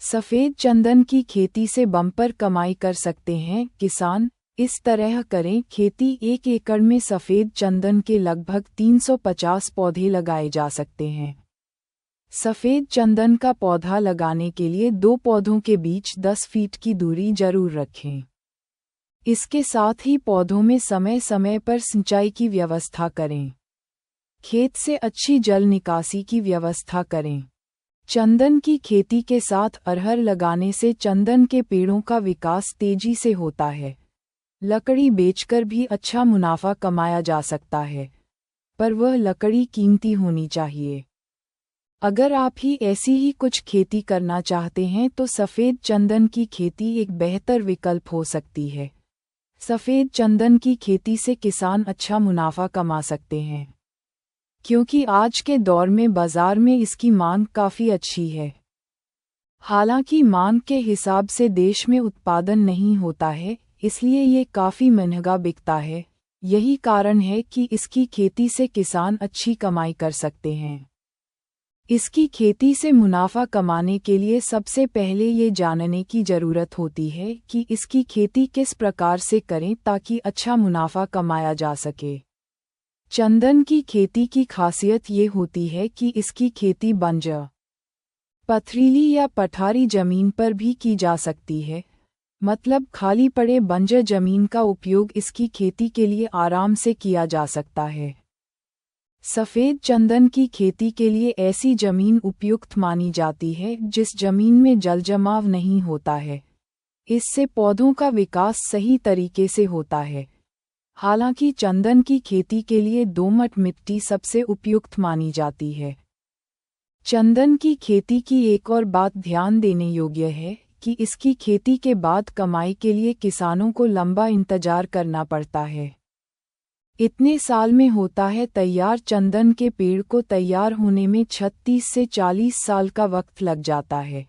सफ़ेद चंदन की खेती से बम्पर कमाई कर सकते हैं किसान। इस तरह करें खेती। 1 एकड़ में सफ़ेद चंदन के लगभग 350 पौधे लगाए जा सकते हैं। सफ़ेद चंदन का पौधा लगाने के लिए 2 पौधों के बीच 10 फीट की दूरी जरूर रखें। इसके साथ ही पौधों में समय समय पर सिंचाई की व्यवस्था करें। खेत से अच्छी जल निकासी की व्यवस्था करें। चंदन की खेती के साथ अरहर लगाने से चंदन के पेड़ों का विकास तेजी से होता है। लकड़ी बेचकर भी अच्छा मुनाफा कमाया जा सकता है, पर वह लकड़ी कीमती होनी चाहिए। अगर आप ही ऐसी ही कुछ खेती करना चाहते हैं तो सफ़ेद चंदन की खेती एक बेहतर विकल्प हो सकती है। सफ़ेद चंदन की खेती से किसान अच्छा मुनाफा कमा सकते हैं, क्योंकि आज के दौर में बाजार में इसकी मांग काफ़ी अच्छी है। हालांकि मांग के हिसाब से देश में उत्पादन नहीं होता है, इसलिए ये काफ़ी महंगा बिकता है। यही कारण है कि इसकी खेती से किसान अच्छी कमाई कर सकते हैं। इसकी खेती से मुनाफा कमाने के लिए सबसे पहले ये जानने की ज़रूरत होती है कि इसकी खेती किस प्रकार से करें ताकि अच्छा मुनाफा कमाया जा सके। चंदन की खेती की खासियत ये होती है कि इसकी खेती बंजर, पथरीली या पठारी जमीन पर भी की जा सकती है। मतलब खाली पड़े बंजर जमीन का उपयोग इसकी खेती के लिए आराम से किया जा सकता है। सफ़ेद चंदन की खेती के लिए ऐसी जमीन उपयुक्त मानी जाती है जिस जमीन में जलजमाव नहीं होता है। इससे पौधों का विकास सही तरीके से होता है। हालांकि चंदन की खेती के लिए दोमट मिट्टी सबसे उपयुक्त मानी जाती है। चंदन की खेती की एक और बात ध्यान देने योग्य है कि इसकी खेती के बाद कमाई के लिए किसानों को लंबा इंतजार करना पड़ता है। इतने साल में होता है तैयार। चंदन के पेड़ को तैयार होने में 36 से 40 साल का वक्त लग जाता है।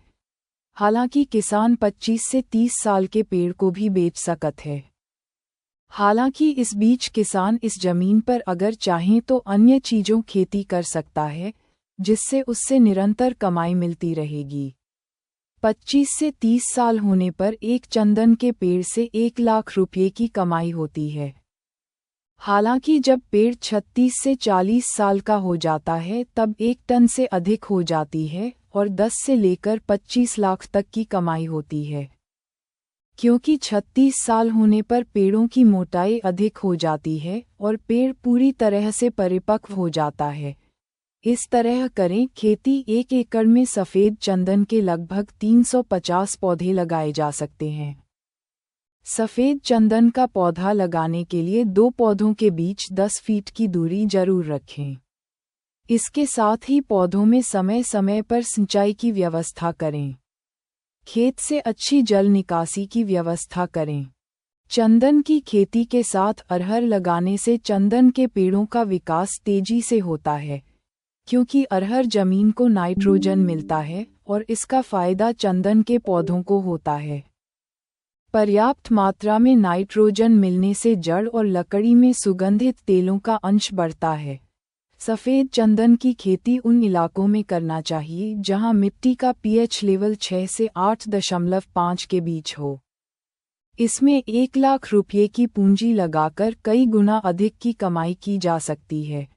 हालांकि किसान 25 से 30 साल के पेड़ को भी बेच सकता है। हालांकि इस बीच किसान इस जमीन पर अगर चाहें तो अन्य चीज़ों खेती कर सकता है, जिससे उससे निरंतर कमाई मिलती रहेगी। 25 से 30 साल होने पर एक चंदन के पेड़ से 1 लाख रुपये की कमाई होती है। हालांकि जब पेड़ 36 से 40 साल का हो जाता है तब 1 टन से अधिक हो जाती है और 10 से लेकर 25 लाख तक की कमाई होती है। क्योंकि 36 साल होने पर पेड़ों की मोटाई अधिक हो जाती है और पेड़ पूरी तरह से परिपक्व हो जाता है। इस तरह करें खेती। 1 एकड़ में सफ़ेद चंदन के लगभग 350 पौधे लगाए जा सकते हैं। सफ़ेद चंदन का पौधा लगाने के लिए 2 पौधों के बीच 10 फीट की दूरी जरूर रखें। इसके साथ ही पौधों में समय समय पर सिंचाई की व्यवस्था करें। खेत से अच्छी जल निकासी की व्यवस्था करें। चंदन की खेती के साथ अरहर लगाने से चंदन के पेड़ों का विकास तेजी से होता है, क्योंकि अरहर जमीन को नाइट्रोजन मिलता है और इसका फायदा चंदन के पौधों को होता है। पर्याप्त मात्रा में नाइट्रोजन मिलने से जड़ और लकड़ी में सुगंधित तेलों का अंश बढ़ता है। सफ़ेद चंदन की खेती उन इलाकों में करना चाहिए जहां मिट्टी का पीएच लेवल 6 से 8.5 के बीच हो। इसमें 1 लाख रुपये की पूंजी लगाकर कई गुना अधिक की कमाई की जा सकती है।